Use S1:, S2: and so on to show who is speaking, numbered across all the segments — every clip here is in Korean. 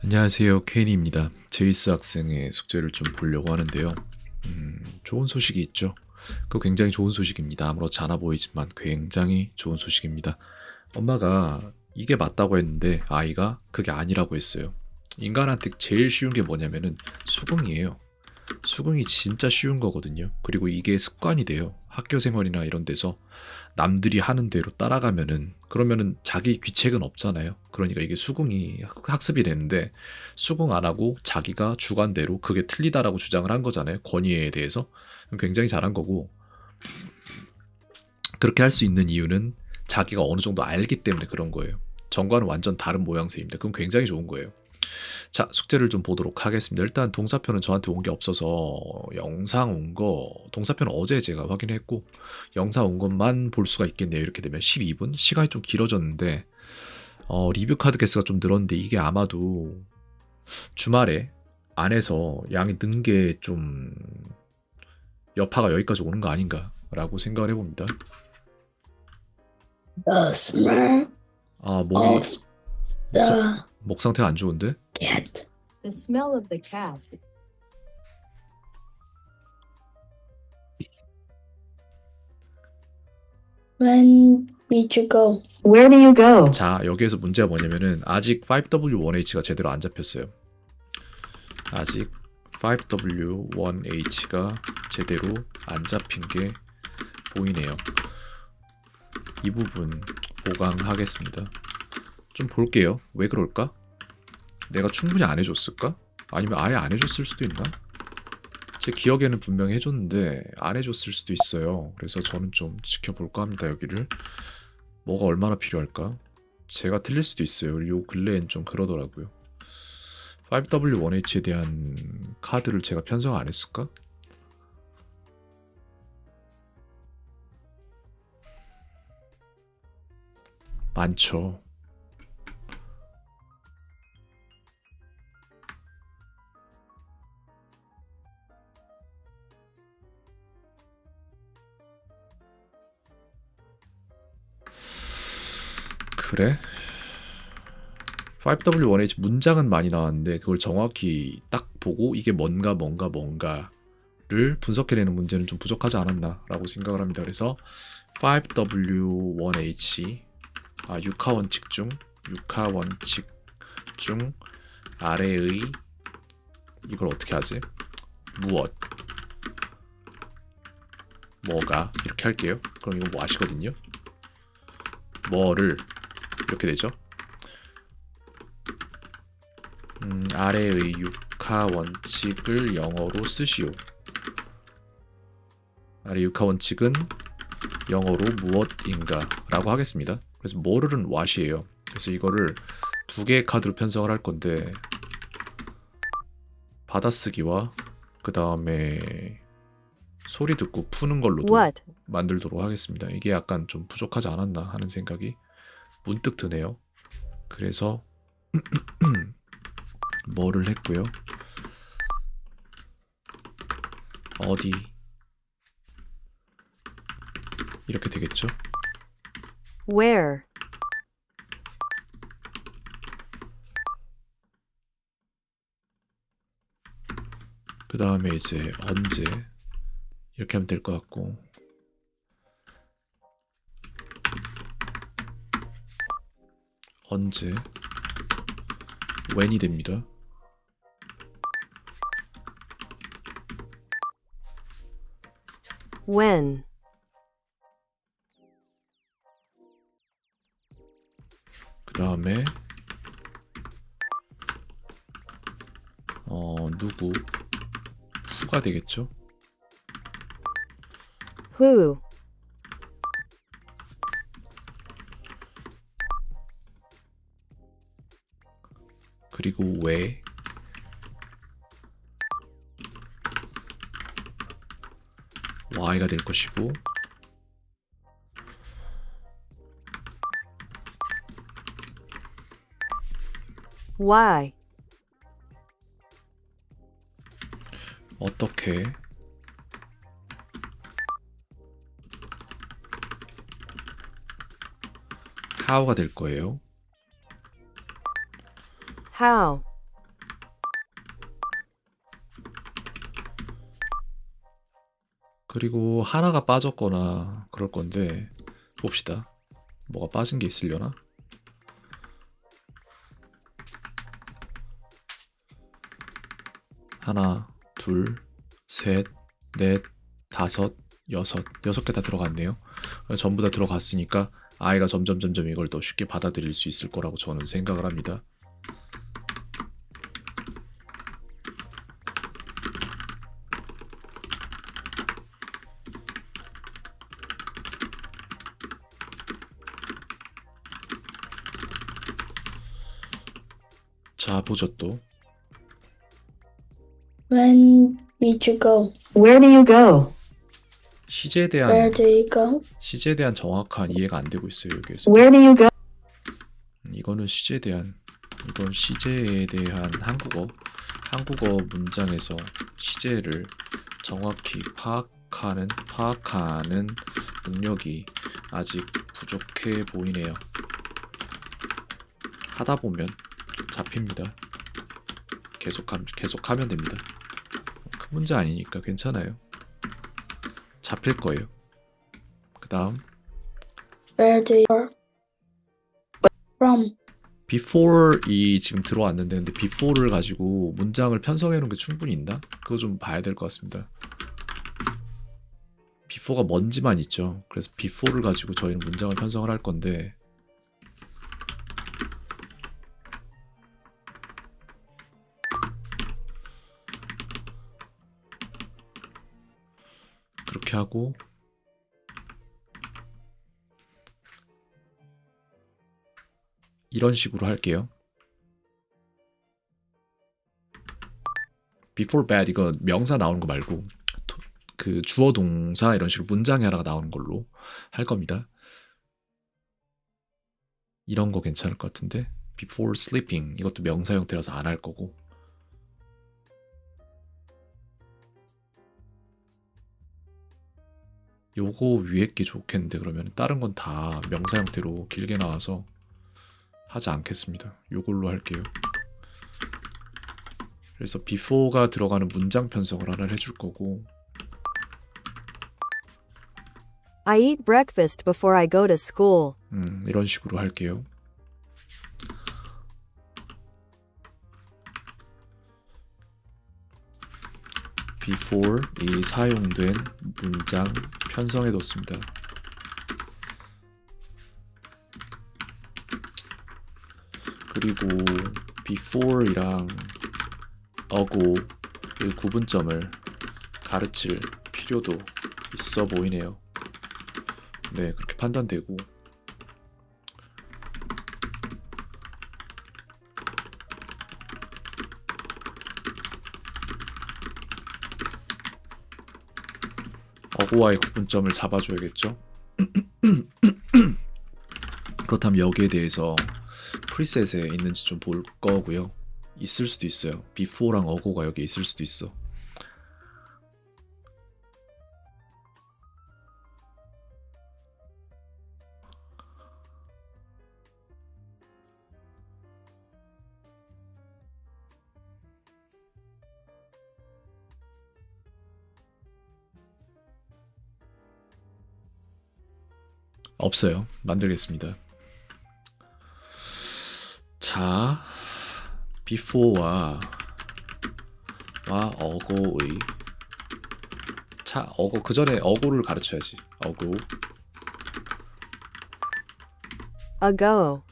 S1: 안녕하세요, 케인입니다. 제이스 학생의 숙제를 좀 보려고 하는데요. 좋은 소식이 있죠. 그거 굉장히 좋은 소식입니다. 아무렇지 않아 보이지만 굉장히 좋은 소식입니다. 엄마가 이게 맞다고 했는데 아이가 그게 아니라고 했어요. 인간한테 제일 쉬운 게 뭐냐면은 수긍이에요. 수긍이 진짜 쉬운 거거든요. 그리고 이게 습관이 돼요. 학교 생활이나 이런 데서 남들이 하는 대로 따라가면은 그러면은 자기 귀책은 없잖아요. 그러니까 이게 수긍이 학습이 되는데 수긍 안 하고 자기가 주관대로 그게 틀리다라고 주장을 한 거잖아요. 권위에 대해서 굉장히 잘한 거고 그렇게 할 수 있는 이유는 자기가 어느 정도 알기 때문에 그런 거예요. 전과는 완전 다른 모양새입니다. 그건 굉장히 좋은 거예요. 자, 숙제를 좀 보도록 하겠습니다. 일단 동사표는 저한테 온 게 없어서 영상 온 거, 동사표는 어제 제가 확인했고, 영상 온 것만 볼 수가 있겠네요. 이렇게 되면 12분? 시간이 좀 길어졌는데, 리뷰 카드 개수가 좀 늘었는데, 이게 아마도 주말에 안에서 양이 는 게 좀 여파가 여기까지 오는 거 아닌가라고 생각을 해봅니다.
S2: The smell
S1: 아,
S2: of the
S1: 목 상태가 안 좋은데?
S2: cat.
S3: The smell of the cat.
S2: When did you go?
S3: Where do you go?
S1: 자, 여기에서 문제가 뭐냐면은, 아직 5W1H가 제대로 안 잡혔어요. 아직 5W1H가 제대로 안 잡힌 게 보이네요. 이 부분 보강하겠습니다. 좀 볼게요. 왜 그럴까? 내가 충분히 안 해줬을까? 아니면 아예 안 해줬을 수도 있나? 제 기억에는 분명히 해줬는데 안 해줬을 수도 있어요. 그래서 저는 좀 지켜볼까 합니다. 여기를 뭐가 얼마나 필요할까? 제가 틀릴 수도 있어요. 요 근래엔 좀 그러더라고요. 5W1H에 대한 카드를 제가 편성 안 했을까? 많죠. 그래? 5W1H 문장은 많이 나왔는데 그걸 정확히 딱 보고 이게 뭔가를 분석해내는 문제는 좀 부족하지 않았나라고 생각을 합니다. 그래서 5W1H 육하원칙 중 아래의 이걸 어떻게 하지? 무엇 뭐가 이렇게 할게요. 그럼 이거 뭐 아시거든요. 뭐를 이렇게 되죠. 아래의 육하원칙을 영어로 쓰시오. 아래 육하원칙은 영어로 무엇인가 라고 하겠습니다. 그래서 뭐를은 what이에요. 그래서 이거를 두 개의 카드로 편성을 할 건데 받아쓰기와 그 다음에 소리 듣고 푸는 걸로도
S3: What?
S1: 만들도록 하겠습니다. 이게 약간 좀 부족하지 않았나 하는 생각이 문득 드네요. 그래서 뭐를 했고요. 어디 이렇게 되겠죠.
S3: Where?
S1: 그 다음에 이제 언제 이렇게 하면 될 것 같고 언제 when이 됩니다.
S3: When?
S1: 그 다음에 누구 who가 되겠죠.
S3: Who?
S1: 그리고 왜 why가 될 것이고
S3: Why?
S1: 어떻게 how가 될 거예요.
S3: How?
S1: 그리고 하나가 빠졌거나 그럴 건데 봅시다. 뭐가 빠진 게 있으려나? 하나, 둘, 셋, 넷, 다섯, 여섯 개 다 들어갔네요. 전부 다 들어갔으니까 아이가 점점 이걸 더 쉽게 받아들일 수 있을 거라고 저는 생각을 합니다. 자, 보죠 또.
S2: When did you go?
S3: Where do you go?
S1: 시제에
S2: Where
S1: 대한
S2: do you go?
S1: 시제에 대한 정확한 이해가 안 되고 있어요, 여기에서.
S3: Where do you go?
S1: 이건 시제에 대한 한국어 문장에서 시제를 정확히 파악하는 능력이 아직 부족해 보이네요. 하다 보면 잡힙니다. 계속하면 됩니다. 큰 문제 아니니까 괜찮아요. 잡힐 거예요. 그 다음
S2: Where do you from?
S1: before이 지금 들어왔는데 근데 before를 가지고 문장을 편성해 놓은 게 충분히 있나? 그거 좀 봐야 될 것 같습니다. before가 뭔지만 있죠. 그래서 before를 가지고 저희는 문장을 편성을 할 건데 그렇게 하고 이런 식으로 할게요. before bed 이거 명사 나오는 거 말고 그 주어 동사 이런 식으로 문장에 하나가 나오는 걸로 할 겁니다. 이런 거 괜찮을 것 같은데 before sleeping 이것도 명사 형태라서 안 할 거고 요거 위에 게 좋겠는데 그러면 다른 건 다 명사 형태로 길게 나와서 하지 않겠습니다. 요걸로 할게요. 그래서 before가 들어가는 문장 편성을 하나를 해줄 거고
S3: I eat breakfast before I go to school.
S1: 이런 식으로 할게요. before이 사용된 문장 편성해 뒀습니다. 그리고 before이랑 ago 이 구분점을 가르칠 필요도 있어 보이네요. 네, 그렇게 판단되고 어고와의 구분점을 잡아줘야겠죠. 그렇다면 여기에 대해서 프리셋에 있는지 좀 볼 거고요. 있을 수도 있어요. before랑 어고가 여기 있을 수도 있어. 없어요. 만들겠습니다. 자, before와 어고의 어고 그 전에 어고를 가르쳐야지. 어고
S3: Ago.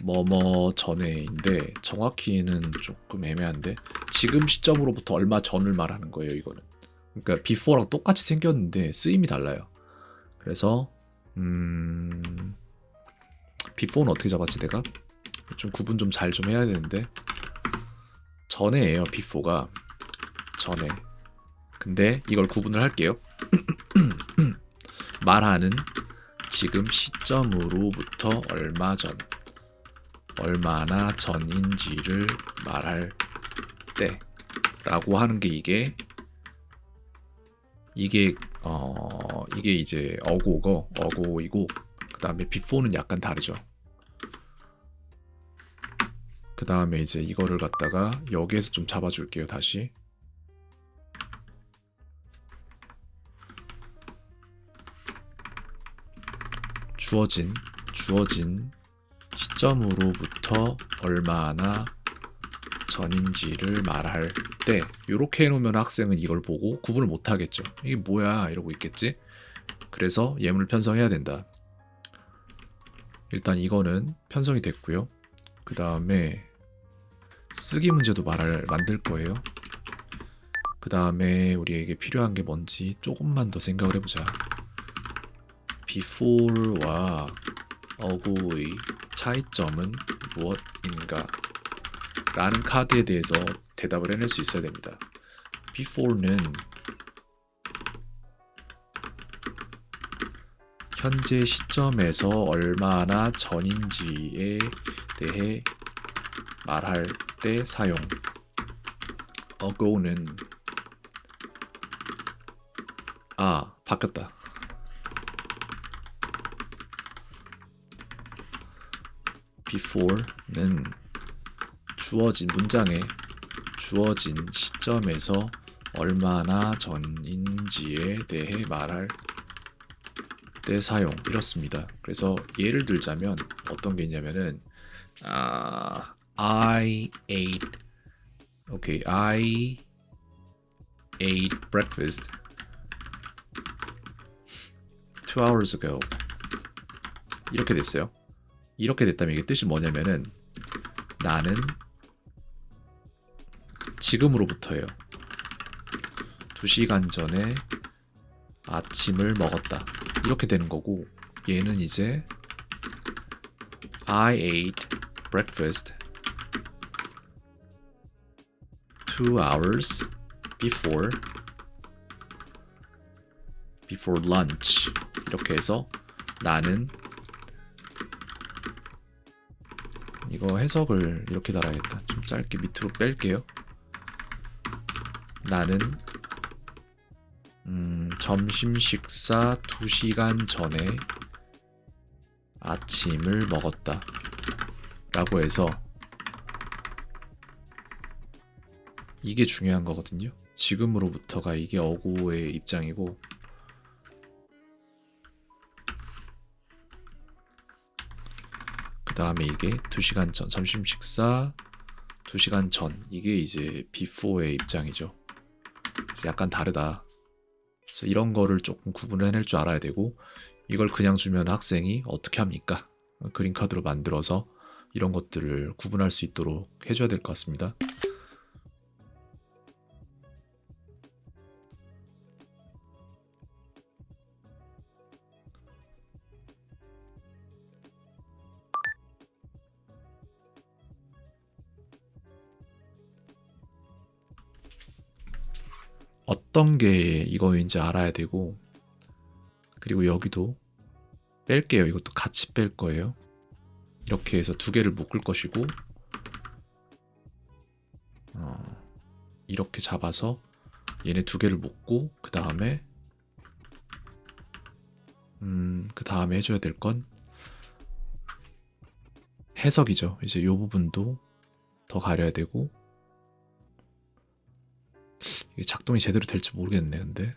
S1: 뭐뭐 전에인데 정확히는 조금 애매한데 지금 시점으로부터 얼마 전을 말하는 거예요. 이거는 그러니까 before랑 똑같이 생겼는데 쓰임이 달라요. 그래서 before는 어떻게 잡았지 내가? 좀 구분 좀 잘 좀 해야 되는데 전에예요. before가 전에. 근데 이걸 구분을 할게요. 말하는 지금 시점으로부터 얼마 전, 얼마나 전인지를 말할 때라고 하는 게 이게 이제 어고이고 그 다음에 before는 약간 다르죠. 그 다음에 이제 이거를 갖다가 여기에서 좀 잡아줄게요. 다시 주어진 시점으로부터 얼마나 전인지를 말할 때 이렇게 해놓으면 학생은 이걸 보고 구분을 못하겠죠. 이게 뭐야 이러고 있겠지. 그래서 예문을 편성해야 된다. 일단 이거는 편성이 됐고요. 그 다음에 쓰기 문제도 만들 거예요. 그 다음에 우리에게 필요한 게 뭔지 조금만 더 생각을 해보자. before와 어구의 차이점은 무엇인가? 라는 카드에 대해서 대답을 해낼 수 있어야 됩니다. before는 현재 시점에서 얼마나 전인지에 대해 말할 때 사용. ago는 바뀌었다. before는 문장에 주어진 시점에서 얼마나 전인지에 대해 말할 때 사용. 이렇습니다. 그래서 예를 들자면 어떤 게 있냐면은 I ate breakfast 2 hours ago. 이렇게 됐어요. 이렇게 됐다면 이게 뜻이 뭐냐면은 나는 지금으로부터예요. 2시간 전에 아침을 먹었다. 이렇게 되는 거고, 얘는 이제 I ate breakfast 2 hours before lunch. 이렇게 해서 나는 이거 해석을 이렇게 달아야겠다. 좀 짧게 밑으로 뺄게요. 나는 점심 식사 2시간 전에 아침을 먹었다 라고 해서 이게 중요한 거거든요. 지금으로부터가 이게 어구의 입장이고, 그 다음에 이게 2시간 전, 점심 식사 2시간 전, 이게 이제 before의 입장이죠. 그래서 약간 다르다. 그래서 이런 거를 조금 구분을 해낼 줄 알아야 되고, 이걸 그냥 주면 학생이 어떻게 합니까? 그린카드로 만들어서 이런 것들을 구분할 수 있도록 해줘야 될 것 같습니다. 어떤 게 이거인지 알아야 되고, 그리고 여기도 뺄게요. 이것도 같이 뺄 거예요. 이렇게 해서 두 개를 묶을 것이고, 이렇게 잡아서 얘네 두 개를 묶고, 그 다음에 해줘야 될 건 해석이죠. 이제 이 부분도 더 가려야 되고, 이게 작동이 제대로 될지 모르겠네. 근데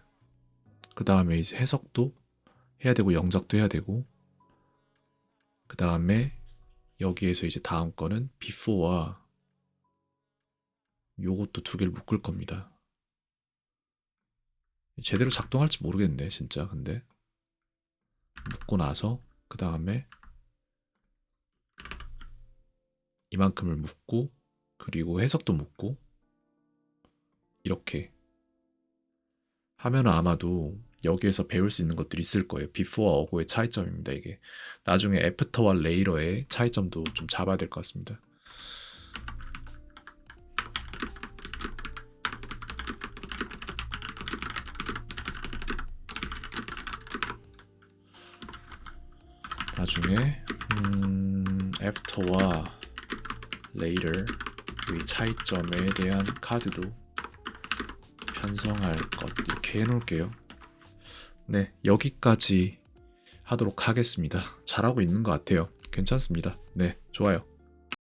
S1: 그 다음에 이제 해석도 해야 되고 영작도 해야 되고, 그 다음에 여기에서 이제 다음 거는 before와 요것도 두 개를 묶을 겁니다. 제대로 작동할지 모르겠네 진짜. 근데 묶고 나서 그 다음에 이만큼을 묶고, 그리고 해석도 묶고, 이렇게 하면 아마도 여기에서 배울 수 있는 것들이 있을 거예요. before와 어고의 차이점입니다. 이게 나중에 after와 later의 차이점도 좀 잡아야 될 것 같습니다. 나중에 after와 later의 차이점에 대한 카드도 편성할 것 이렇게 해놓을게요. 네, 여기까지 하도록 하겠습니다. 잘하고 있는 것 같아요. 괜찮습니다. 네, 좋아요.